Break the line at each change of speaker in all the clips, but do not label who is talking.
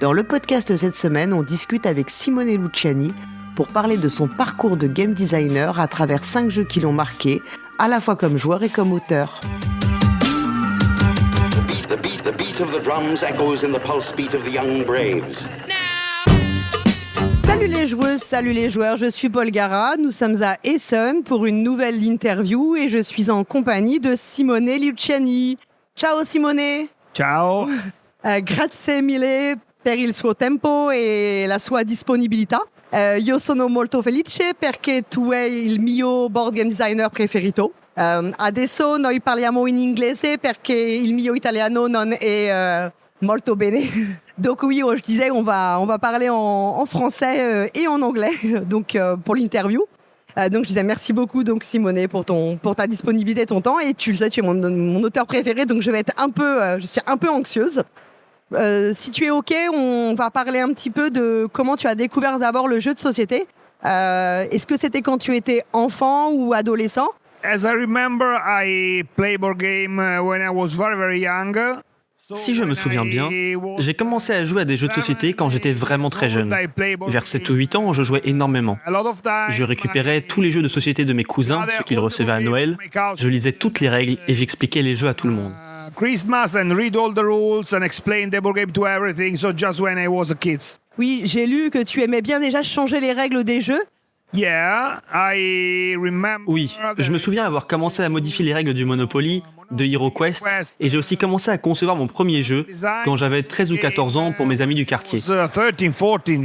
Dans le podcast de cette semaine, on discute avec Simone Luciani pour parler de son parcours de game designer à travers 5 jeux qui l'ont marqué, à la fois comme joueur et comme auteur.
The beat of the drums echoes in the pulse beat of the young braves.
Salut les joueuses, salut les joueurs, je suis Paul Gara, nous sommes à Essen pour une nouvelle interview et je suis en compagnie de Simone Luciani. Ciao Simone!
Ciao!
Grazie mille per il suo tempo e la sua disponibilità. Io sono molto felice perché tu sei il mio board game designer preferito. Adesso noi parliamo in inglese perché il mio italiano non è molto bene. Donc oui, je disais, on va parler en français et en anglais donc, pour l'interview. Donc je disais merci beaucoup donc Simone pour ta disponibilité et ton temps. Et tu le sais, tu es mon auteur préféré, donc je suis un peu anxieuse. Si tu es OK, on va parler un petit peu de comment tu as découvert d'abord le jeu de société. Est-ce que c'était quand tu étais enfant ou adolescent?
As I remember, I played board game when I was very, very young.
Si je me souviens bien, j'ai commencé à jouer à des jeux de société quand j'étais vraiment très jeune. Vers 7 ou 8 ans, je jouais énormément. Je récupérais tous les jeux de société de mes cousins, ceux qu'ils recevaient à Noël. Je lisais toutes les règles et j'expliquais les jeux à tout le monde.
Christmas and read all the rules and explain the board game to everything. So just when I was a kid.
Oui, j'ai lu que tu aimais bien déjà changer les règles des jeux.
Yeah, I remember.
Oui, je me souviens avoir commencé à modifier les règles du Monopoly, de HeroQuest, et j'ai aussi commencé à concevoir mon premier jeu quand j'avais 13 ou 14 ans pour mes amis du quartier.
13, 14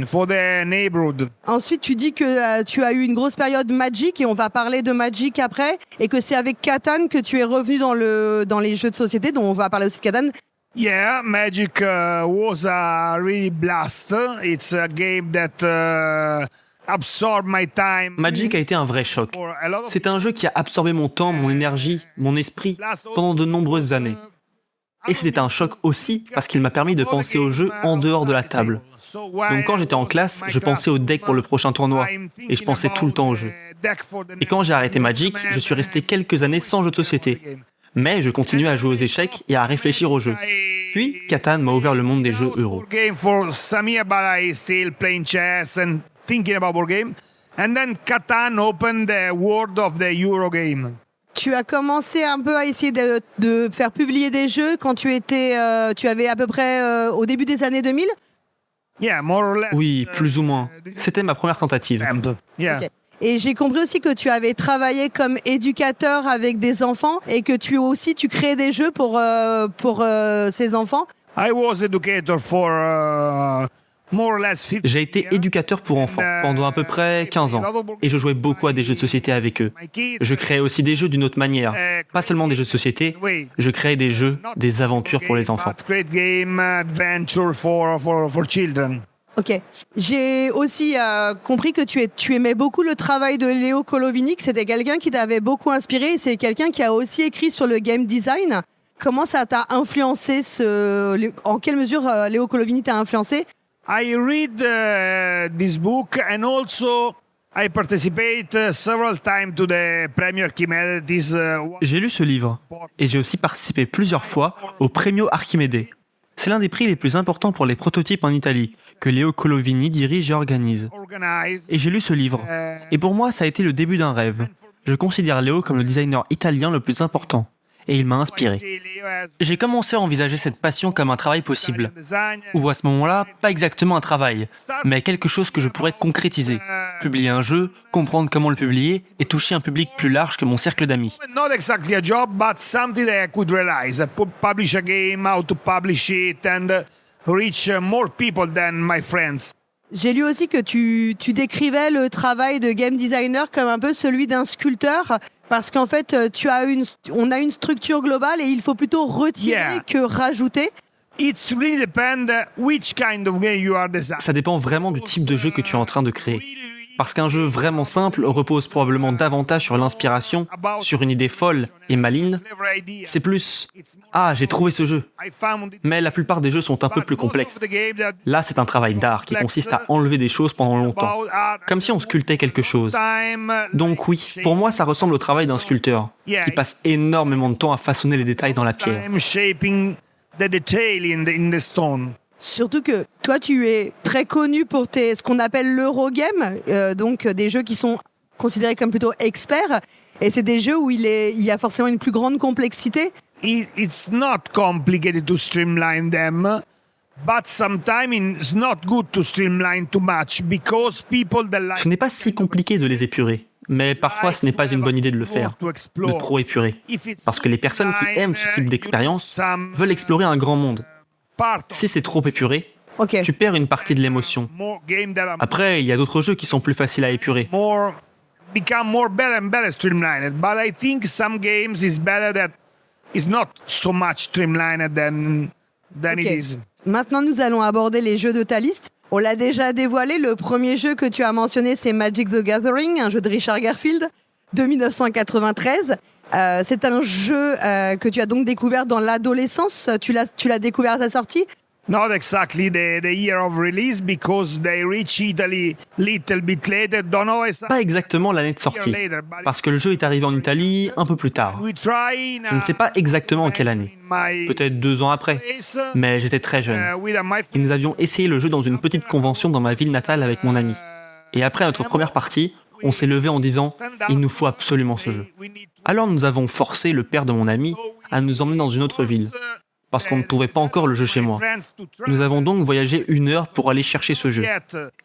for the neighborhood.
Ensuite, tu dis que tu as eu une grosse période Magic, et on va parler de Magic après, et que c'est avec Catan que tu es revenu dans les jeux de société, dont on va parler aussi de Catan.
Yeah, Magic was a really blast. It's a game that absorbed my time.
Magic a été un vrai choc. C'est un jeu qui a absorbé mon temps, mon énergie, mon esprit pendant de nombreuses années. Et c'était un choc aussi parce qu'il m'a permis de penser au jeu en dehors de la table. Donc quand j'étais en classe, je pensais au deck pour le prochain tournoi et je pensais tout le temps au jeu. Et quand j'ai arrêté Magic, je suis resté quelques années sans jeu de société. Mais je continuais à jouer aux échecs et à réfléchir aux jeux. Puis, Catan m'a ouvert le monde des jeux euro.
Thinking about board game, and then Catan opened the world of the Eurogame.
Tu as commencé un peu à essayer de faire publier des jeux quand tu avais à peu près au début des années 2000?
Yeah, more or less.
Oui, plus ou moins. C'était ma première tentative.
Yeah.
Okay. Et j'ai compris aussi que tu avais travaillé comme éducateur avec des enfants et que tu créais des jeux pour ces enfants.
I was educator for more or less 50
J'ai été éducateur pour enfants pendant à peu près 15 ans et je jouais beaucoup à des jeux de société avec eux. Je créais aussi des jeux d'une autre manière, pas seulement des jeux de société, je créais des jeux, des aventures pour les enfants.
Great game adventure for children.
Ok. J'ai aussi compris que tu aimais beaucoup le travail de Leo Colovini, que c'était quelqu'un qui t'avait beaucoup inspiré et c'est quelqu'un qui a aussi écrit sur le game design. Comment ça t'a influencé en quelle mesure Leo Colovini t'a influencé?
I read this book and also I participate several times to the Premio Archimedes.
J'ai lu ce livre et j'ai aussi participé plusieurs fois au Premio Archimede. C'est l'un des prix les plus importants pour les prototypes en Italie, que Leo Colovini dirige et organise. Et j'ai lu ce livre. Et pour moi, ça a été le début d'un rêve. Je considère Leo comme le designer italien le plus important. Et il m'a inspiré. J'ai commencé à envisager cette passion comme un travail possible. Ou à ce moment-là, pas exactement un travail, mais quelque chose que je pourrais concrétiser. Publier un jeu, comprendre comment le publier et toucher un public plus large que mon cercle d'amis.
Not exactly a job, but something that I could realize. I could publish a game, how to publish it, and reach more people than my friends.
J'ai lu aussi que tu décrivais le travail de game designer comme un peu celui d'un sculpteur, parce qu'en fait, on a une structure globale et il faut plutôt retirer que rajouter.
It's really depend which kind of game you are designing.
Ça dépend vraiment du type de jeu que tu es en train de créer. Parce qu'un jeu vraiment simple repose probablement davantage sur l'inspiration, sur une idée folle et maligne. C'est plus « Ah, j'ai trouvé ce jeu ». Mais la plupart des jeux sont un peu plus complexes. Là, c'est un travail d'art qui consiste à enlever des choses pendant longtemps, comme si on sculptait quelque chose. Donc oui, pour moi, ça ressemble au travail d'un sculpteur, qui passe énormément de temps à façonner les détails dans la pierre.
Surtout que toi, tu es très connu pour ce qu'on appelle l'Eurogame, donc des jeux qui sont considérés comme plutôt experts. Et c'est des jeux où il y a forcément une plus grande complexité.
It's not complicated to streamline them, but sometimes it's not good to streamline too much because people that like
Ce n'est pas si compliqué de les épurer, mais parfois ce n'est pas une bonne idée de le faire, de trop épurer. Parce que les personnes qui aiment ce type d'expérience veulent explorer un grand monde. Si c'est trop épuré,
Ok.
tu perds une partie de l'émotion. Après, il y a d'autres jeux qui sont plus faciles à épurer.
Become more better and better streamlined, but I think some games is better that is not so much streamlined than
Ok.
it is.
Maintenant, nous allons aborder les jeux de ta liste. On l'a déjà dévoilé, le premier jeu que tu as mentionné, c'est Magic the Gathering, un jeu de Richard Garfield de 1993. C'est un jeu que tu as donc découvert dans l'adolescence. Tu l'as découvert à sa sortie.
Not exactly the year of release because they reach Italy little bit later. Don't know exactly.
Pas exactement l'année de sortie, parce que le jeu est arrivé en Italie un peu plus tard. Je ne sais pas exactement en quelle année, peut-être 2 ans après, mais j'étais très jeune. Et nous avions essayé le jeu dans une petite convention dans ma ville natale avec mon ami. Et après notre première partie, on s'est levé en disant « Il nous faut absolument ce jeu ». Alors nous avons forcé le père de mon ami à nous emmener dans une autre ville, parce qu'on ne trouvait pas encore le jeu chez moi. Nous avons donc voyagé 1 heure pour aller chercher ce jeu.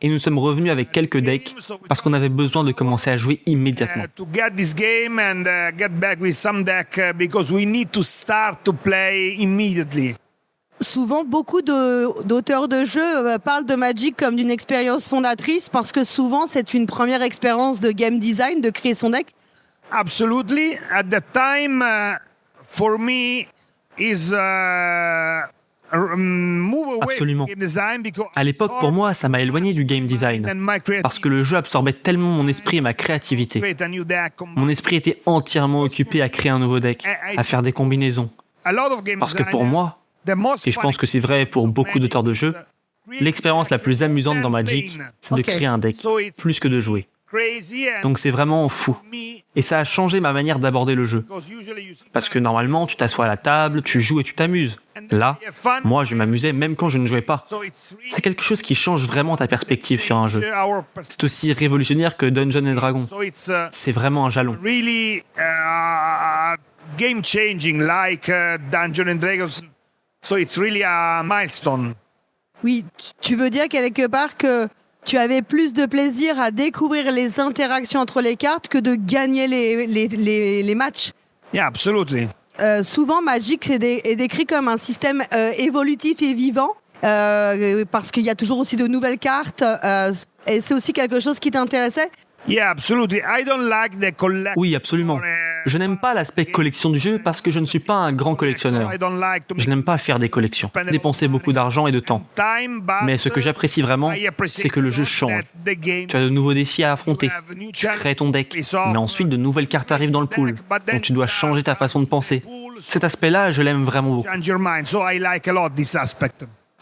Et nous sommes revenus avec quelques decks, parce qu'on avait besoin de commencer à jouer immédiatement.
To get this game and get back with some deck because we need to start to play immediately.
Souvent, beaucoup d'auteurs de jeux parlent de Magic comme d'une expérience fondatrice parce que souvent, c'est une première expérience de game design, de créer son deck.
Absolutely. At the time, for me, is move away
Absolument.
from game design because
À l'époque, pour moi, ça m'a éloigné du game
and
design,
my
parce que le jeu absorbait tellement mon esprit et ma créativité.
create a new deck.
Mon esprit était entièrement occupé à créer un nouveau deck, à faire des combinaisons.
A lot of game
Parce que pour
designers,
moi,
the most
et je pense que c'est vrai pour beaucoup d'auteurs de jeux, l'expérience la plus amusante dans Magic, c'est de
Ok.
créer un deck, plus que de jouer.
crazy and
Donc c'est vraiment fou.
me
Et ça a changé ma manière d'aborder le jeu.
because usually you
Parce que normalement, tu t'assois à la table, tu joues et tu t'amuses. Là, moi, je m'amusais même quand je ne jouais pas.
so it's really
C'est quelque chose qui change vraiment ta perspective sur un jeu.
our
C'est aussi révolutionnaire que Dungeons & Dragons.
so it's
C'est vraiment un jalon.
really game changing like Dungeons and Dragons. So it's really a milestone.
Oui, tu veux dire quelque part que tu avais plus de plaisir à découvrir les interactions entre les cartes que de gagner les matchs.
Yeah, absolutely.
Souvent, Magic est décrit comme un système évolutif et vivant, parce qu'il y a toujours aussi de nouvelles cartes, et c'est aussi quelque chose qui t'intéressait.
Yeah, absolutely. I don't like the collect.
Oui, absolument. Je n'aime pas l'aspect collection du jeu parce que je ne suis pas un grand collectionneur.
I don't like to
Je n'aime pas faire des collections, dépenser beaucoup d'argent et de temps.
time, but
Mais ce que j'apprécie vraiment, c'est que le jeu change. Tu as de nouveaux défis à affronter. Tu crées ton deck, mais ensuite de nouvelles cartes arrivent dans le pool. Donc tu dois changer ta façon de penser. Cet aspect-là, je l'aime vraiment beaucoup.
change your mind. So I like a lot this aspect.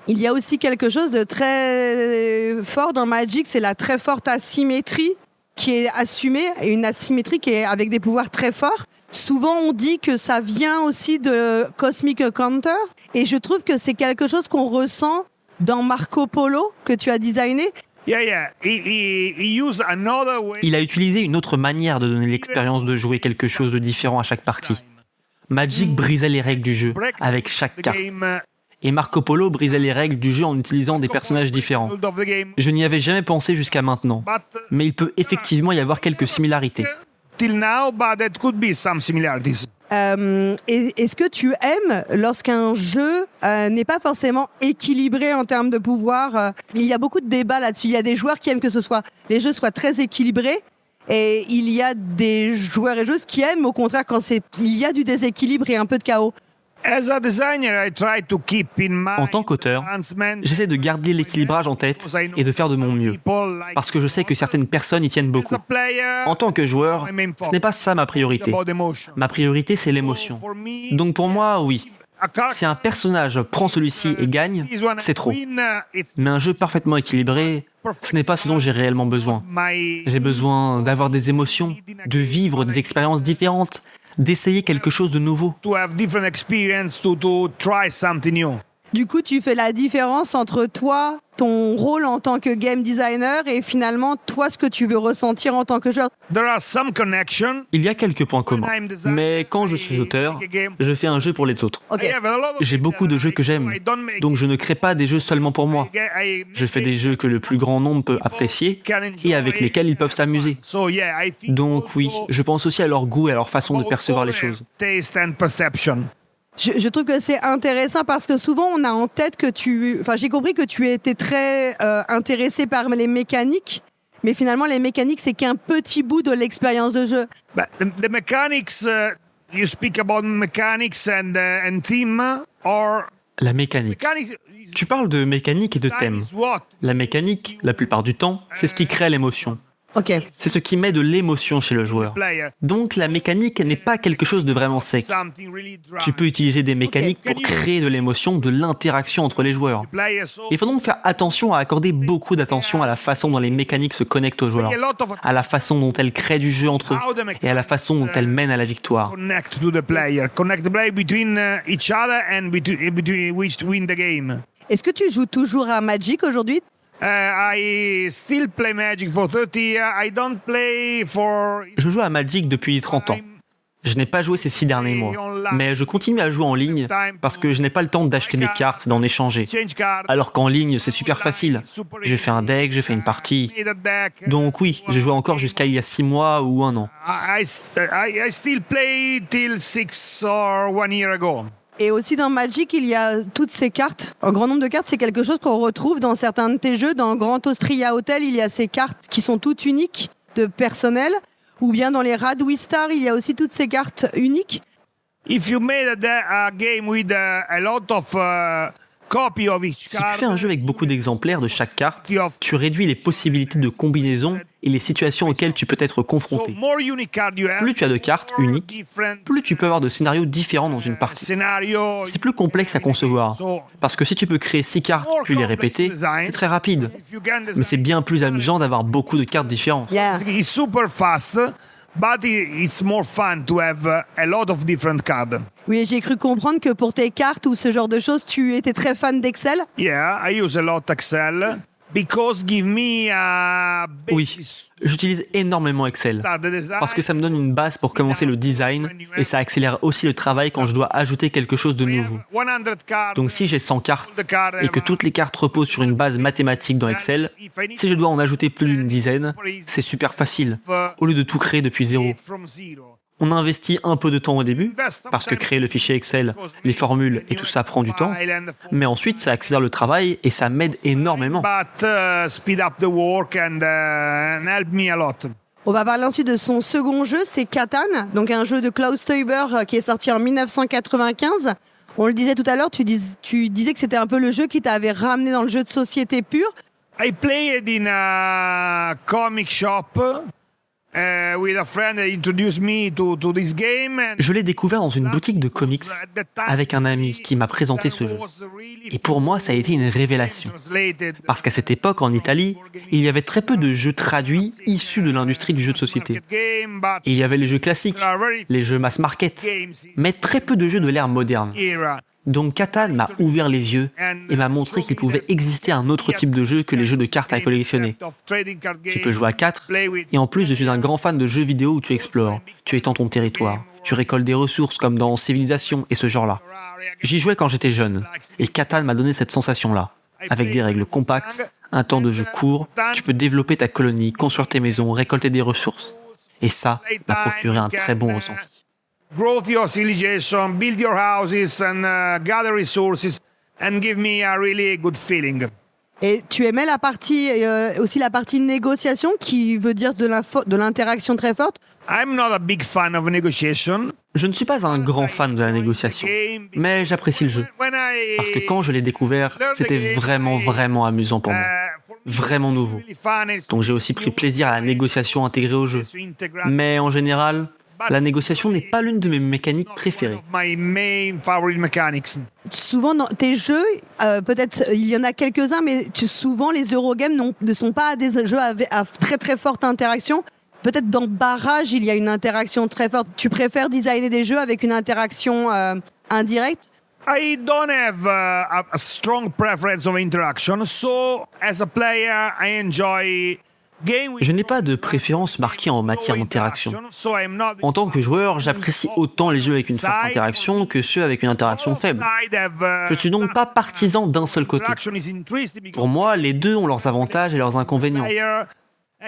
Il y a aussi quelque chose de très fort dans Magic, c'est la très forte asymétrie qui est assumée, et une asymétrie qui est avec des pouvoirs très forts. Souvent, on dit que ça vient aussi de Cosmic Encounter, et je trouve que c'est quelque chose qu'on ressent dans Marco Polo, que tu as designé.
Yeah. He used another way.
Il a utilisé une autre manière de donner l'expérience de jouer quelque chose de différent à chaque partie. Magic brisait les règles du jeu avec chaque
The
carte.
game,
Et Marco Polo brisait les règles du jeu en utilisant des personnages différents.
of the game,
Je n'y avais jamais pensé jusqu'à maintenant,
but
mais il peut effectivement y avoir quelques similarités.
till now, but there could be some similarities.
Est-ce que tu aimes lorsqu'un jeu n'est pas forcément équilibré en termes de pouvoir? Il y a beaucoup de débats là-dessus. Il y a des joueurs qui aiment que les jeux soient très équilibrés. Et il y a des joueurs et joueuses qui aiment au contraire quand il y a du déséquilibre et un peu de chaos.
As a designer, I try to keep in mind
En tant qu'auteur, j'essaie de garder l'équilibrage en tête et de faire de mon mieux, parce que je sais que certaines personnes y tiennent beaucoup. En tant que joueur, ce n'est pas ça ma priorité. Ma priorité, c'est l'émotion. Donc pour moi, oui. Si un personnage prend celui-ci et gagne, c'est trop. Mais un jeu parfaitement équilibré, ce n'est pas ce dont j'ai réellement besoin. J'ai besoin d'avoir des émotions, de vivre des expériences différentes, d'essayer quelque chose de nouveau.
To have different experience, to try something new.
Du coup, tu fais la différence entre toi, ton rôle en tant que game designer et finalement, toi, ce que tu veux ressentir en tant que joueur.
There are some connections.
Il y a quelques points communs. Mais quand je suis auteur, je fais un jeu pour les autres.
Ok.
J'ai beaucoup de jeux que j'aime, donc je ne crée pas des jeux seulement pour moi. Je fais des jeux que le plus grand nombre peut apprécier et avec lesquels ils peuvent s'amuser. Donc oui, je pense aussi à leur goût et à leur façon de percevoir les choses.
Taste and perception.
Je trouve que c'est intéressant parce que souvent on a en tête que j'ai compris que tu étais très intéressé par les mécaniques, mais finalement les mécaniques c'est qu'un petit bout de l'expérience de jeu.
But the mechanics, you speak about mechanics and theme, or
La mécanique.
mechanics.
Tu parles de mécanique et de thème.
Is what?
La mécanique, la plupart du temps, c'est ce qui crée l'émotion.
Ok.
C'est ce qui met de l'émotion chez le joueur.
Player.
Donc la mécanique n'est pas quelque chose de vraiment sec.
Something really dry.
Tu peux utiliser des mécaniques
Ok.
pour créer de l'émotion, de l'interaction entre les joueurs.
Player, so
Il faut donc faire attention à accorder beaucoup d'attention à la façon dont les mécaniques se connectent aux joueurs,
a lot of
à la façon dont elles créent du jeu entre eux et à la façon dont elles mènent à la victoire.
connect to the player, connect the player between each other and between which to win the game.
Est-ce que tu joues toujours à Magic aujourd'hui?
I still play Magic for 30 years. I don't play for.
Je joue à Magic depuis 30 ans. Je n'ai pas joué ces 6 derniers mois, mais je continue à jouer en ligne parce que je n'ai pas le temps d'acheter des cartes, d'en échanger.
Change card.
Alors qu'en ligne, c'est super facile. Je fais un deck, je fais une partie. Donc oui, je jouais encore jusqu'à il y a 6 mois ou 1 an.
I still play till 6 or 1 year ago.
Et aussi dans Magic, il y a toutes ces cartes. Un grand nombre de cartes, c'est quelque chose qu'on retrouve dans certains de tes jeux. Dans Grand Austria Hotel, il y a ces cartes qui sont toutes uniques de personnel. Ou bien dans les Radwistar, il y a aussi toutes ces cartes uniques.
If you made a game with a lot of copy of each
Si tu
card,
fais un jeu avec beaucoup d'exemplaires de chaque carte, tu réduis les possibilités de combinaison et les situations auxquelles tu peux être
so
confronté.
more unique card you have,
Plus tu as de cartes
more
uniques,
different
plus tu peux avoir de scénarios différents dans une partie.
scenario.
C'est plus complexe à concevoir,
So,
parce que si tu peux créer 6 cartes puis les répéter, c'est très rapide.
if you can
Mais c'est bien plus amusant d'avoir beaucoup de cartes différentes.
Yeah.
It's super fast, but it's more fun to have a lot of different cards.
Oui, j'ai cru comprendre que pour tes cartes ou ce genre de choses, tu étais très fan d'Excel.
Yeah, I use a lot Excel because give me a
Oui,
basis
j'utilise énormément Excel,
to start the design.
parce que ça me donne une base pour commencer le design, et ça accélère aussi le travail quand je dois ajouter quelque chose de nouveau.
100 cards.
Donc si j'ai 100 cartes,
the card
et que toutes les cartes reposent sur une base mathématique dans Excel, si je dois en ajouter plus d'une dizaine, c'est super facile, au lieu de tout créer depuis zéro.
from zero.
On investit un peu de temps au début, parce que créer le fichier Excel, les formules et tout ça prend du temps, mais ensuite ça accélère le travail et ça m'aide énormément.
But speed up the work and help me a lot.
On va parler ensuite de son second jeu, c'est Catan, donc un jeu de Klaus Teuber qui est sorti en 1995. On le disait tout à l'heure, tu disais que c'était un peu le jeu qui t'avait ramené dans le jeu de société pur.
I played in a comic shop with a friend that introduced me to this game. And
Je l'ai découvert dans une boutique de comics avec un ami qui m'a présenté ce jeu. Et pour moi, ça a été une révélation. Parce qu'à cette époque, en Italie, il y avait très peu de jeux traduits issus de l'industrie du jeu de société. Il y avait les jeux classiques, les jeux mass market, mais très peu de jeux de l'ère moderne. Donc Catan m'a ouvert les yeux et m'a montré qu'il pouvait exister un autre type de jeu que les jeux de cartes à collectionner. Tu peux jouer à 4, et en plus je suis un grand fan de jeux vidéo où tu explores, tu étends ton territoire, tu récoltes des ressources comme dans Civilization et ce genre-là. J'y jouais quand j'étais jeune, et Catan m'a donné cette sensation-là. Avec des règles compactes, un temps de jeu court, tu peux développer ta colonie, construire tes maisons, récolter des ressources. Et ça m'a procuré un très bon ressenti.
Growth your civilization, build your houses and gather resources and give me a really good feeling.
Et tu aimais la partie, aussi la partie négociation qui veut dire de l'interaction très forte.
I'm not a big fan of negotiation.
Je ne suis pas un grand fan de la négociation, mais j'apprécie le jeu. Parce que quand je l'ai découvert, c'était vraiment amusant pour moi. Vraiment nouveau. Donc j'ai aussi pris plaisir à la négociation intégrée au jeu. Mais en général, la négociation n'est pas l'une de mes mécaniques préférées.
My main favorite mechanics.
Souvent dans tes jeux, peut-être il y en a quelques-uns, mais souvent les Eurogames ne sont pas des jeux à très forte interaction. Peut-être dans Barrage, il y a une interaction très forte. Tu préfères designer des jeux avec une interaction indirecte?
I don't have a strong preference of interaction, so as a player, I enjoy game with
Je n'ai pas de préférence marquée en matière d'interaction. En tant que joueur, j'apprécie autant les jeux avec une forte interaction que ceux avec une interaction faible. Je ne suis donc pas partisan d'un seul côté. Pour moi, les deux ont leurs avantages et leurs inconvénients.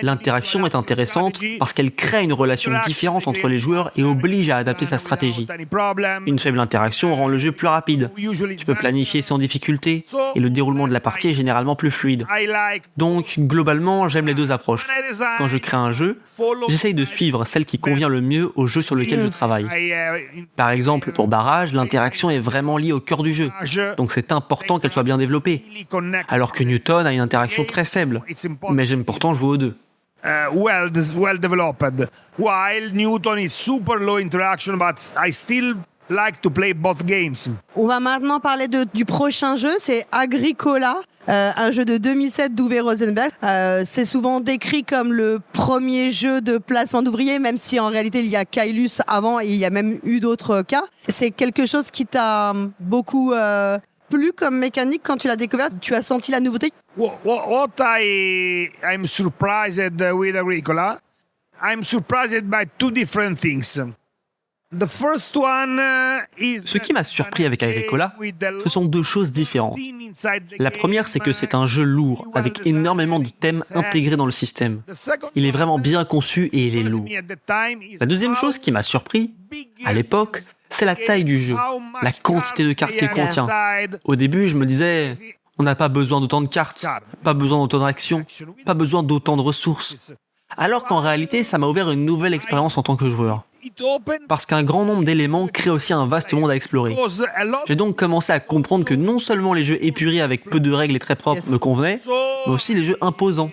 L'interaction est intéressante parce qu'elle crée une relation différente entre les joueurs et oblige à adapter sa stratégie. Une faible interaction rend le jeu plus rapide. Tu peux planifier sans difficulté et le déroulement de la partie est généralement plus fluide. Donc, globalement, j'aime les deux approches. Quand je crée un jeu, j'essaye de suivre celle qui convient le mieux au jeu sur lequel je travaille. Par exemple, pour Barrage, l'interaction est vraiment liée au cœur du jeu, donc c'est important qu'elle soit bien développée. Alors que Newton a une interaction très faible, mais j'aime pourtant jouer aux deux.
Well developed, while Newton is super low interaction, but I still like to play both games.
On va maintenant parler du prochain jeu, c'est Agricola, un jeu de 2007 d'Uwe Rosenberg. C'est souvent décrit comme le premier jeu de placement d'ouvriers, même si en réalité il y a Kailus avant et il y a même eu d'autres cas. C'est quelque chose qui t'a beaucoup plu comme mécanique quand tu l'as découvert? Tu as senti la nouveauté?
What I'm surprised with Agricola, I'm surprised by two different things. The first one is
Ce qui m'a surpris avec Agricola, ce sont deux choses différentes. La première, c'est que c'est un jeu lourd, avec énormément de thèmes intégrés dans le système. Il est vraiment bien conçu et il est lourd. La deuxième chose qui m'a surpris, à l'époque, c'est la taille du jeu, la quantité de cartes qu'il contient. Au début, je me disais, on n'a pas besoin d'autant de cartes, pas besoin d'autant d'actions, pas besoin d'autant de ressources. Alors qu'en réalité, ça m'a ouvert une nouvelle expérience en tant que joueur. Parce qu'un grand nombre d'éléments crée aussi un vaste monde à explorer. J'ai donc commencé à comprendre que non seulement les jeux épurés avec peu de règles et très propres me convenaient, mais aussi les jeux imposants,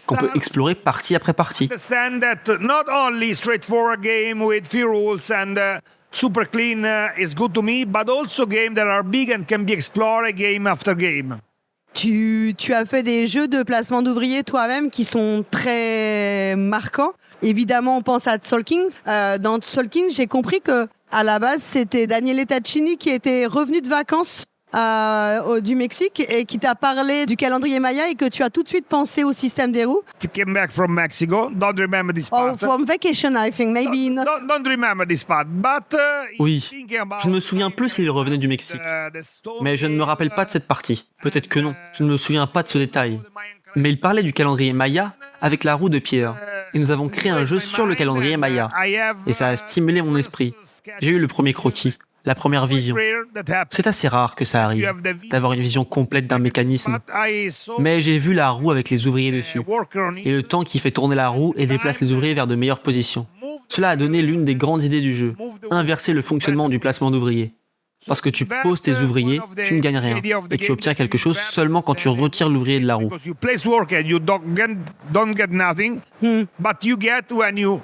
qu'on peut explorer partie après partie.
Understand that not only straightforward game with few rules and super clean is good to me, but also games that are big and can be explored game after game.
Tu as fait des jeux de placement d'ouvriers toi-même qui sont très marquants. Évidemment, on pense à Tzolk'in. Dans Tzolk'in, j'ai compris que à la base, c'était Daniele Taccini qui était revenu de vacances du Mexique et qui t'a parlé du calendrier Maya et que tu as tout de suite pensé au système des roues.
You came back from Mexico, don't remember this part.
Oh, from vacation, I think, maybe not.
Don't remember this part, but
Oui, je ne me souviens plus s'il revenait du Mexique. Mais je ne me rappelle pas de cette partie. Peut-être que non, je ne me souviens pas de ce détail. Mais il parlait du calendrier Maya avec la roue de pierre. Et nous avons créé un jeu sur le calendrier Maya. Et ça a stimulé mon esprit. J'ai eu le premier croquis, la première vision. C'est assez rare que ça arrive, d'avoir une vision complète d'un mécanisme. Mais j'ai vu la roue avec les ouvriers dessus. Et le temps qui fait tourner la roue et déplace les ouvriers vers de meilleures positions. Cela a donné l'une des grandes idées du jeu, inverser le fonctionnement du placement d'ouvriers. Parce que tu poses tes ouvriers, tu ne gagnes rien. Et tu obtiens quelque chose seulement quand tu retires l'ouvrier de la roue.
You place worker, you don't get nothing, but you get when you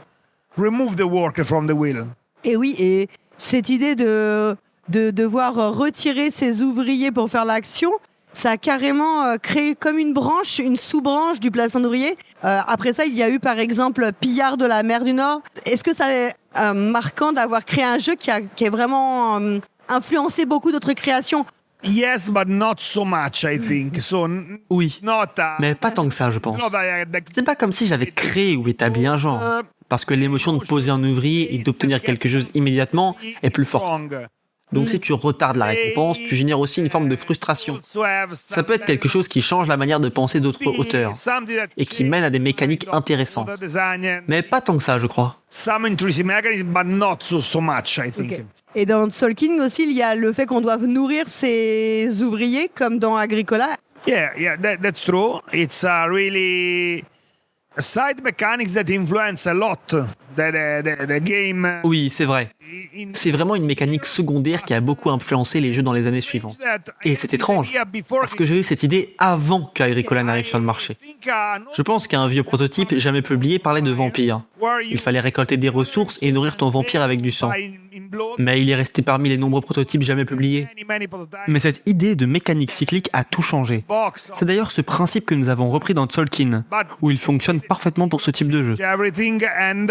remove the worker from the wheel.
Et oui, et cette idée de devoir retirer ses ouvriers pour faire l'action, ça a carrément créé comme une branche, une sous-branche du placement d'ouvriers. Après ça, il y a eu par exemple Pillard de la mer du Nord. Est-ce que ça est marquant d'avoir créé un jeu qui est vraiment influencé beaucoup d'autres créations?
Yes, but not so much, I think. So,
Oui,
not,
mais pas tant que ça, je pense.
not
C'est pas comme si j'avais créé ou établi un genre. Parce que l'émotion de poser un ouvrier et d'obtenir quelque chose immédiatement est plus forte.
strong.
Donc si tu retardes la récompense, tu génères aussi une forme de frustration. Ça peut être quelque chose qui change la manière de penser d'autres auteurs et qui mène à des mécaniques intéressantes. Mais pas tant que ça, je crois.
Some interesting mechanism, but not so much, I think.
Ok. Et dans Tzolk'in aussi, il y a le fait qu'on doive nourrir ses ouvriers, comme dans Agricola.
Yeah, that's true. It's really side mechanics that influence a lot the game.
Oui, c'est vrai. C'est vraiment une mécanique secondaire qui a beaucoup influencé les jeux dans les années suivantes. Et c'est étrange, parce que j'ai eu cette idée avant qu'Agricola n'arrive sur le marché. Je pense qu'un vieux prototype jamais publié parlait de vampires. Il fallait récolter des ressources et nourrir ton vampire avec du sang. Mais il est resté parmi les nombreux prototypes jamais publiés. Mais cette idée de mécanique cyclique a tout changé. C'est d'ailleurs ce principe que nous avons repris dans Tzolk'in, où il fonctionne parfaitement pour ce type de jeu.
Everything and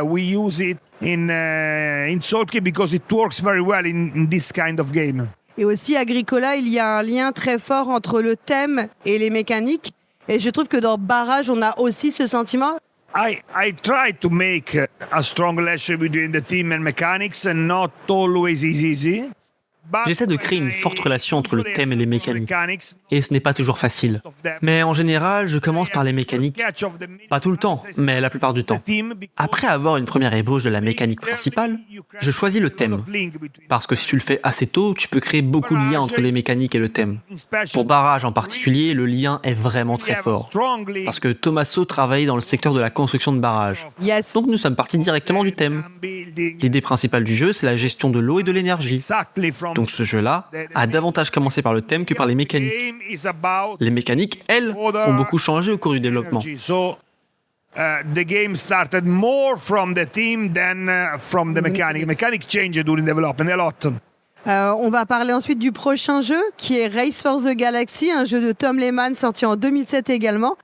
we use it in Tzolk'in because it works very well in this kind of game.
Et aussi, Agricola, il y a un lien très fort entre le thème et les mécaniques. Et je trouve que dans Barrage, on a aussi ce sentiment.
I try to make a strong relationship between the theme and mechanics, and not always is easy.
J'essaie de créer une forte relation entre le thème et les mécaniques. Et ce n'est pas toujours facile. Mais en général, je commence par les mécaniques. Pas tout le temps, mais la plupart du temps. Après avoir une première ébauche de la mécanique principale, je choisis le thème. Parce que si tu le fais assez tôt, tu peux créer beaucoup de liens entre les mécaniques et le thème. Pour Barrage en particulier, le lien est vraiment très fort. Parce que Tommaso travaillait dans le secteur de la construction de barrages.
Yes.
Donc nous sommes partis directement du thème. L'idée principale du jeu, c'est la gestion de l'eau et de l'énergie. Donc ce jeu-là a davantage commencé par le thème que par les mécaniques. Les mécaniques, elles, ont beaucoup changé au cours du développement.
The game started more from the theme than from the mechanic. Mechanic changed during development a lot.
On va parler ensuite du prochain jeu, qui est Race for the Galaxy, un jeu de Tom Lehmann sorti en 2007 également.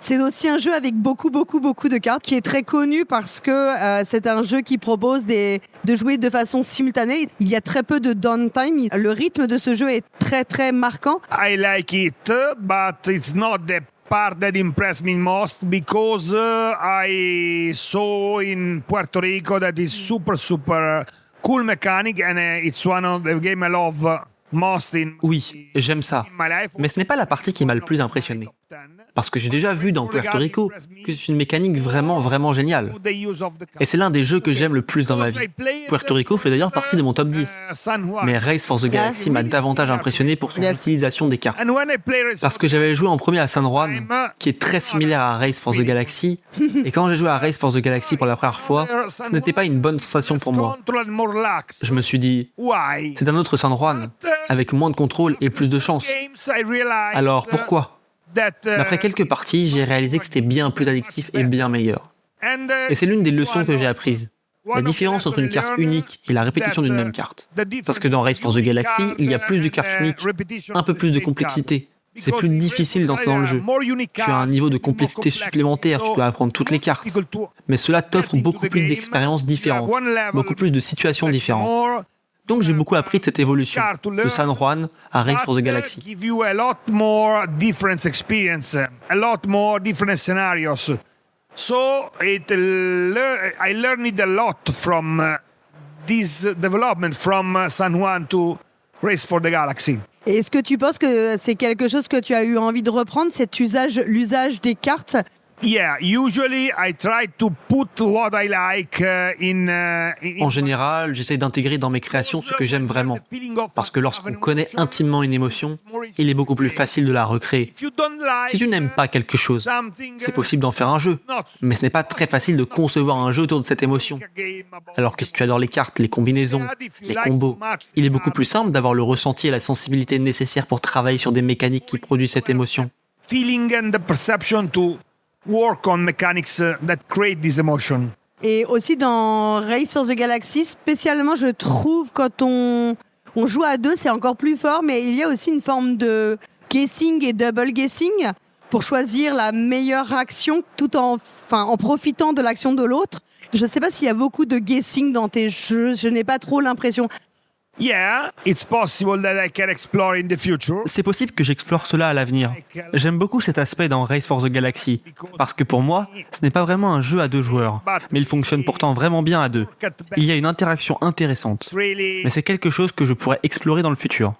C'est aussi un jeu avec beaucoup de cartes, qui est très connu parce que c'est un jeu qui propose de jouer de façon simultanée. Il y a très peu de downtime. Le rythme de ce jeu est très marquant.
I like it, but it's not the part that impressed me most because I saw in Puerto Rico that is super cool mechanic and it's one of the game I love most in
Oui, j'aime ça.
my life.
Mais ce n'est pas la partie qui m'a le plus impressionné. Parce que j'ai déjà vu dans Puerto Rico que c'est une mécanique vraiment géniale. Et c'est l'un des jeux que j'aime le plus dans ma vie. Puerto Rico fait d'ailleurs partie de mon top 10. Mais Race for the Galaxy m'a davantage impressionné pour son utilisation des cartes. Parce que j'avais joué en premier à San Juan, qui est très similaire à Race for the Galaxy. Et quand j'ai joué à Race for the Galaxy pour la première fois, ce n'était pas une bonne sensation pour moi. Je me suis dit, c'est un autre San Juan, avec moins de contrôle et plus de chance. Alors pourquoi ? Mais après quelques parties, j'ai réalisé que c'était bien plus addictif et bien meilleur. Et c'est l'une des leçons que j'ai apprises. La différence entre une carte unique et la répétition d'une même carte. Parce que dans Race for the Galaxy, il y a plus de cartes uniques, un peu plus de complexité. C'est plus difficile d'entrer dans le jeu. Tu as un niveau de complexité supplémentaire, tu dois apprendre toutes les cartes. Mais cela t'offre beaucoup plus d'expériences différentes, beaucoup plus de situations différentes. Donc j'ai beaucoup appris de cette évolution, de San Juan à Race for the Galaxy.
Give you a lot more different experience, a lot more different scenarios. So I learned it a lot from this development from San Juan to Race for the Galaxy.
Et est-ce que tu penses que c'est quelque chose que tu as eu envie de reprendre, l'usage des cartes?
Yeah, usually I try to put what I like
En général, j'essaie d'intégrer dans mes créations ce que j'aime vraiment. Parce que lorsqu'on connaît intimement une émotion, il est beaucoup plus facile de la recréer. Si tu n'aimes pas quelque chose, c'est possible d'en faire un jeu. Mais ce n'est pas très facile de concevoir un jeu autour de cette émotion. Alors que si tu adores les cartes, les combinaisons, les combos, il est beaucoup plus simple d'avoir le ressenti et la sensibilité nécessaires pour travailler sur des mécaniques qui produisent cette émotion.
Feeling and the perception to work on mechanics that create this emotion.
Et aussi dans Race for the Galaxy, spécialement, je trouve, quand on joue à deux, c'est encore plus fort, mais il y a aussi une forme de guessing et double guessing pour choisir la meilleure action tout en profitant de l'action de l'autre. Je ne sais pas s'il y a beaucoup de guessing dans tes jeux, je n'ai pas trop l'impression.
Yeah, it's possible that I can explore in the future.
C'est possible que j'explore cela à l'avenir. J'aime beaucoup cet aspect dans Race for the Galaxy, parce que pour moi, ce n'est pas vraiment un jeu à deux joueurs, mais il fonctionne pourtant vraiment bien à deux. Il y a une interaction intéressante, mais c'est quelque chose que je pourrais explorer dans le futur.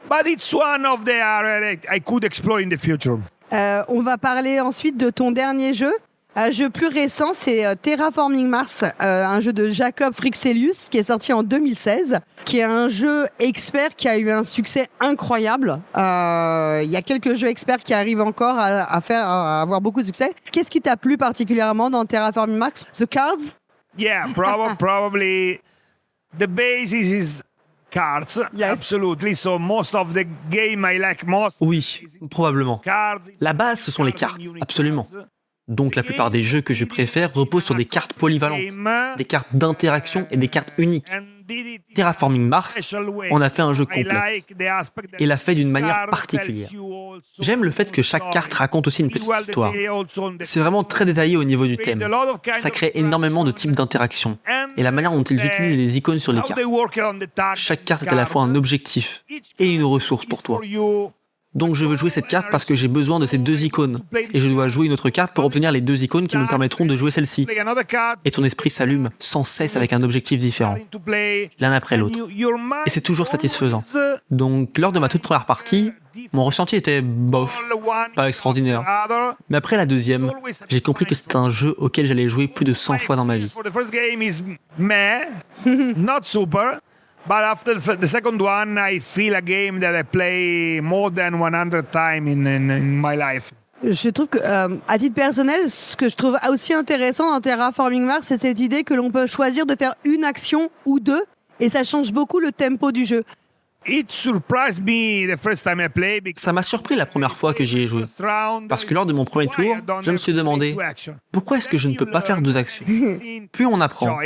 But it's one of the areas I could explore in the future.
On va parler ensuite de ton dernier jeu. Un jeu plus récent, c'est Terraforming Mars, un jeu de Jacob Frixelius qui est sorti en 2016, qui est un jeu expert qui a eu un succès incroyable. Il y a quelques jeux experts qui arrivent encore à avoir beaucoup de succès. Qu'est-ce qui t'a plu particulièrement dans Terraforming Mars? The cards?
Yeah, probably the basis is cards.
Yes.
Absolutely. So most of the game I like most.
Oui, probablement.
Cards.
La base, ce sont les cartes, absolument. Donc la plupart des jeux que je préfère reposent sur des cartes polyvalentes, des cartes d'interaction et des cartes uniques. Terraforming Mars en a fait un jeu complexe et l'a fait d'une manière particulière. J'aime le fait que chaque carte raconte aussi une petite histoire. C'est vraiment très détaillé au niveau du thème. Ça crée énormément de types d'interactions et la manière dont ils utilisent les icônes sur les cartes. Chaque carte est à la fois un objectif et une ressource pour toi. Donc je veux jouer cette carte parce que j'ai besoin de ces deux icônes. Et je dois jouer une autre carte pour obtenir les deux icônes qui me permettront de jouer celle-ci. Et ton esprit s'allume sans cesse avec un objectif différent, l'un après l'autre. Et c'est toujours satisfaisant. Donc lors de ma toute première partie, mon ressenti était bof, pas extraordinaire. Mais après la deuxième, j'ai compris que c'était un jeu auquel j'allais jouer plus de 100 fois dans ma vie.
But after the second one, I feel a game that I play more than 100 times in my life.
Je trouve que, à titre personnel, ce que je trouve aussi intéressant dans Terraforming Mars, c'est cette idée que l'on peut choisir de faire une action ou deux, et ça change beaucoup le tempo du jeu.
Ça m'a surpris la première fois que j'y ai joué. Parce que lors de mon premier tour, je me suis demandé pourquoi est-ce que je ne peux pas faire deux actions. Puis on apprend.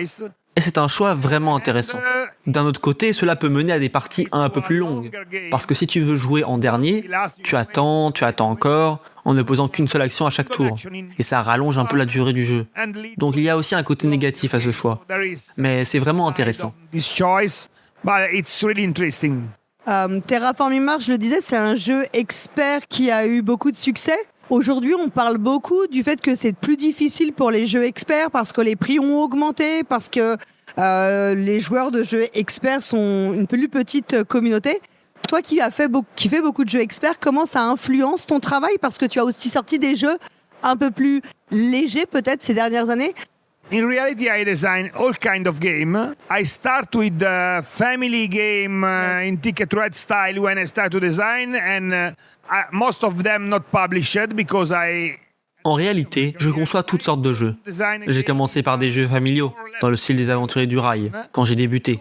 Et c'est un choix vraiment intéressant. D'un autre côté, cela peut mener à des parties un peu plus longues. Parce que si tu veux jouer en dernier, tu attends encore, en ne posant qu'une seule action à chaque tour. Et ça rallonge un peu la durée du jeu. Donc il y a aussi un côté négatif à ce choix. Mais c'est vraiment intéressant.
Terraforming Mars, je le disais, c'est un jeu expert qui a eu beaucoup de succès. Aujourd'hui, on parle beaucoup du fait que c'est plus difficile pour les jeux experts parce que les prix ont augmenté, parce que les joueurs de jeux experts sont une plus petite communauté. Toi qui fais beaucoup de jeux experts, comment ça influence ton travail? Parce que tu as aussi sorti des jeux un peu plus légers peut-être ces dernières années.
In reality, I design all kind of game. I start with the family game in Ticket Ride style when I start to design, and most of them not published because
En réalité, je conçois toutes sortes de jeux. J'ai commencé par des jeux familiaux, dans le style des aventuriers du rail, quand j'ai débuté.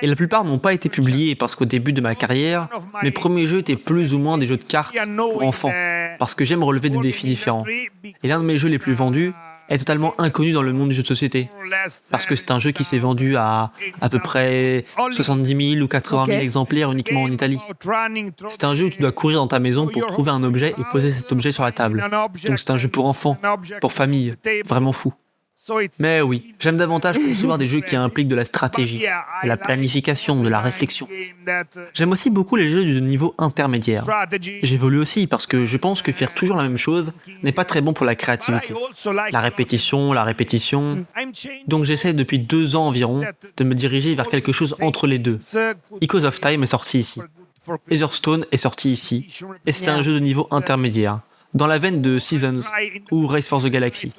Et la plupart n'ont pas été publiés parce qu'au début de ma carrière, mes premiers jeux étaient plus ou moins des jeux de cartes pour enfants, parce que j'aime relever des défis différents. Et l'un de mes jeux les plus vendus est totalement inconnu dans le monde du jeu de société. Parce que c'est un jeu qui s'est vendu à peu près 70 000 ou 80 000 exemplaires uniquement en Italie. C'est un jeu où tu dois courir dans ta maison pour trouver un objet et poser cet objet sur la table. Donc c'est un jeu pour enfants, pour famille, vraiment fou. Mais oui, j'aime davantage concevoir des jeux qui impliquent de la stratégie, de la planification, de la réflexion. J'aime aussi beaucoup les jeux de niveau intermédiaire. J'évolue aussi parce que je pense que faire toujours la même chose n'est pas très bon pour la créativité. La répétition. Donc j'essaie depuis 2 ans environ de me diriger vers quelque chose entre les deux. Echoes of Time est sorti ici. Etherstone est sorti ici. Et c'est un jeu de niveau intermédiaire, dans la veine de Seasons ou Race for the Galaxy.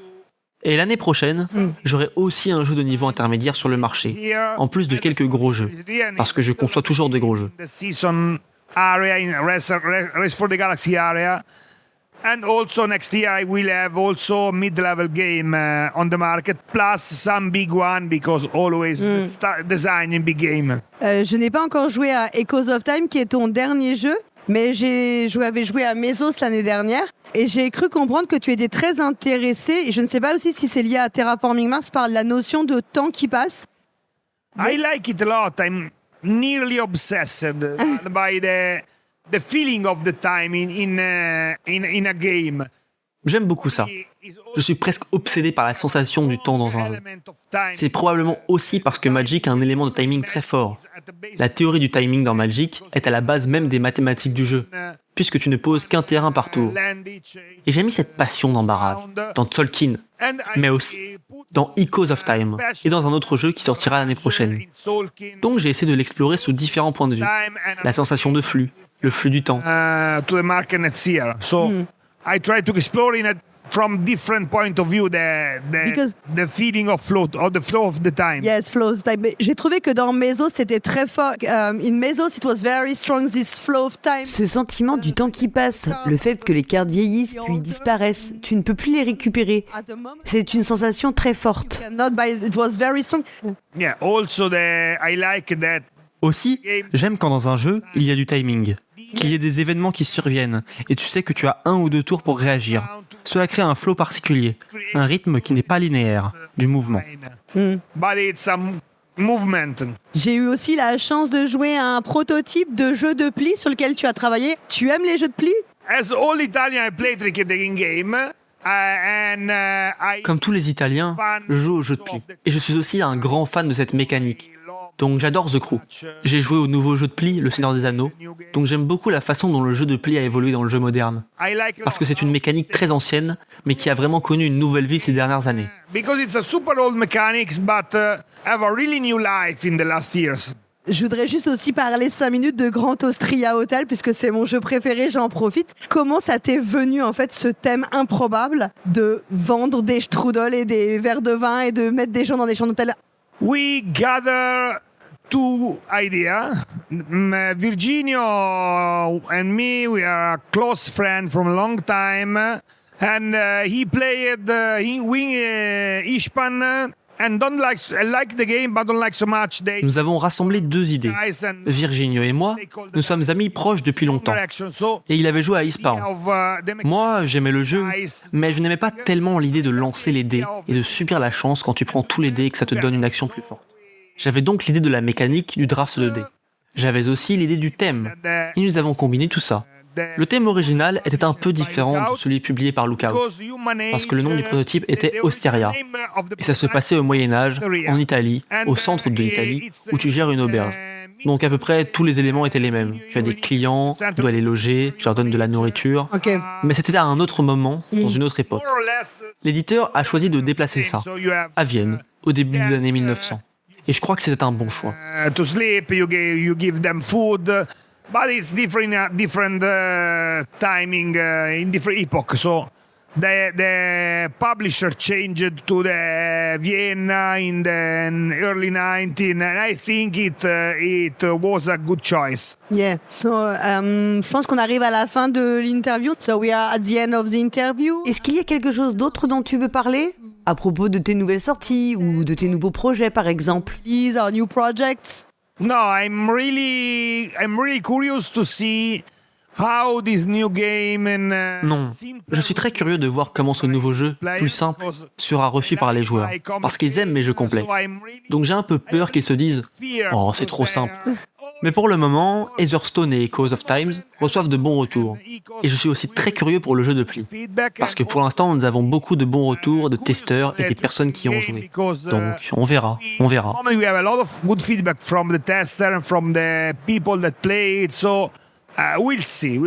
Et l'année prochaine, j'aurai aussi un jeu de niveau intermédiaire sur le marché, en plus de quelques gros jeux, parce que je conçois toujours des gros jeux.
And also next year I will have also mid-level game on the market, plus some big one because always designing big game.
Je n'ai pas encore joué à Echoes of Time, qui est ton dernier jeu. Mais j'avais joué à Mesos l'année dernière et j'ai cru comprendre que tu étais très intéressé, et je ne sais pas aussi si c'est lié à Terraforming Mars, par la notion de temps qui passe.
I like it a lot. I'm nearly obsessed by the feeling of the time in a game.
J'aime beaucoup ça. Je suis presque obsédé par la sensation du temps dans un jeu. C'est probablement aussi parce que Magic a un élément de timing très fort. La théorie du timing dans Magic est à la base même des mathématiques du jeu, puisque tu ne poses qu'un terrain par tour. Et j'ai mis cette passion dans Barrage, dans Tzolk'in, mais aussi dans Echoes of Time, et dans un autre jeu qui sortira l'année prochaine. Donc j'ai essayé de l'explorer sous différents points de vue. La sensation de flux, le flux du temps.
To the market next year. So I try to explore from different point of view the feeling of flow or the flow of the time.
Yes, flow of time. J'ai trouvé que dans Mesos c'était très fort. In Mesos, it was very strong, this flow of time.
Ce sentiment du temps qui passe, le fait que les cartes vieillissent puis disparaissent, tu ne peux plus les récupérer. C'est une sensation très forte.
It was very strong.
Yeah. Also, I like that.
Aussi, j'aime quand dans un jeu, il y a du timing, qu'il y ait des événements qui surviennent, et tu sais que tu as 1 ou 2 tours pour réagir. Cela crée un flow particulier, un rythme qui n'est pas linéaire, du mouvement.
But it's a movement.
J'ai eu aussi la chance de jouer à un prototype de jeu de pli sur lequel tu as travaillé. Tu aimes les jeux de pli?
As all Italian, I play trick-taking game.
Comme tous les Italiens, je joue au jeu de pli. Et je suis aussi un grand fan de cette mécanique. Donc j'adore The Crew. J'ai joué au nouveau jeu de pli, Le Seigneur des Anneaux. Donc j'aime beaucoup la façon dont le jeu de pli a évolué dans le jeu moderne. Parce que c'est une mécanique très ancienne, mais qui a vraiment connu une nouvelle vie ces dernières années.
Because it's a super old mechanics, but have a really new life in the last years.
Je voudrais juste aussi parler 5 minutes de Grand Austria Hotel, puisque c'est mon jeu préféré, j'en profite. Comment ça t'est venu, en fait, ce thème improbable de vendre des strudels et des verres de vin et de mettre des gens dans des chambres d'hôtel?
We gather two ideas. Virginio and me, we are close friends from a long time. And he played, he win Ishpan. And don't like the game, but don't like so much.
Nous avons rassemblé 2 idées. Virginio et moi, nous sommes amis proches depuis longtemps. Et il avait joué à Eastbound. Moi, j'aimais le jeu, mais je n'aimais pas tellement l'idée de lancer les dés et de subir la chance quand tu prends tous les dés et que ça te donne une action plus forte. J'avais donc l'idée de la mécanique du draft de dés. J'avais aussi l'idée du thème. Et nous avons combiné tout ça. Le thème original était un peu différent de celui publié par Lookout, parce que le nom du prototype était Osteria, et ça se passait au Moyen-Âge, en Italie, au centre de l'Italie, où tu gères une auberge. Donc à peu près tous les éléments étaient les mêmes. Tu as des clients, tu dois les loger, tu leur donnes de la nourriture.
Ok.
Mais c'était à un autre moment, dans une autre époque. L'éditeur a choisi de déplacer ça, à Vienne, au début des années 1900. Et je crois que c'était un bon choix.
To sleep, you give them food. But it's different timing in different epoch. So the publisher changed to the Vienna in the early 19, and I think it was a good choice.
Yeah. So, je pense qu'on arrive à la fin de l'interview. So we are at the end of the interview.
Est-ce qu'il y a quelque chose d'autre dont tu veux parler? À propos de tes nouvelles sorties ou de tes nouveaux projets, par exemple?
These are new projects.
No, I'm really curious to see how this new game and
Non, je suis très curieux de voir comment ce nouveau jeu, plus simple, sera reçu par les joueurs, parce qu'ils aiment mes jeux complexes. Donc j'ai un peu peur qu'ils se disent « Oh, c'est trop simple ». Mais pour le moment, Etherstone et Echoes of Times reçoivent de bons retours. Et je suis aussi très curieux pour le jeu de pli. Parce que pour l'instant, nous avons beaucoup de bons retours de testeurs et des personnes qui ont joué. Donc, on verra.
We have a lot of good feedback from the tester and from the people that play it, so we'll see.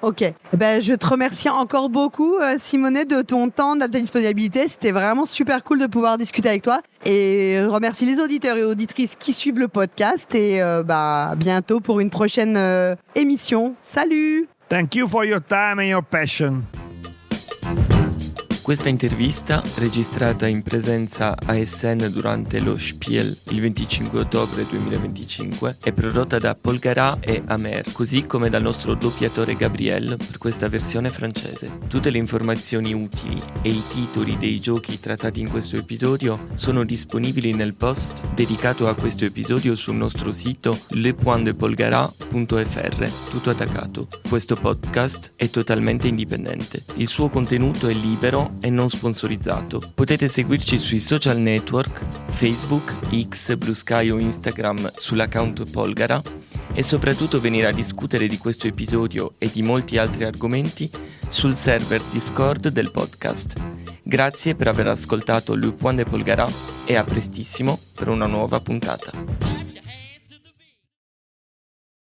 Ok. Je te remercie encore beaucoup, Simone, de ton temps, de ta disponibilité. C'était vraiment super cool de pouvoir discuter avec toi. Et je remercie les auditeurs et auditrices qui suivent le podcast. Et bientôt pour une prochaine émission. Salut!
Thank you for your time and your passion.
Questa intervista, registrata in presenza ASN durante lo Spiel il 25 ottobre 2025, è prodotta da Polgara e Amer, così come dal nostro doppiatore Gabriel per questa versione francese. Tutte le informazioni utili e i titoli dei giochi trattati in questo episodio sono disponibili nel post dedicato a questo episodio sul nostro sito lepointdepolgara.fr, tutto attaccato. Questo podcast è totalmente indipendente. Il suo contenuto è libero e non sponsorizzato. Potete seguirci sui social network, Facebook, X, Blue Sky o Instagram sull'account Polgara e soprattutto venire a discutere di questo episodio e di molti altri argomenti sul server Discord del podcast. Grazie per aver ascoltato Le Point de Polgara e a prestissimo per una nuova puntata.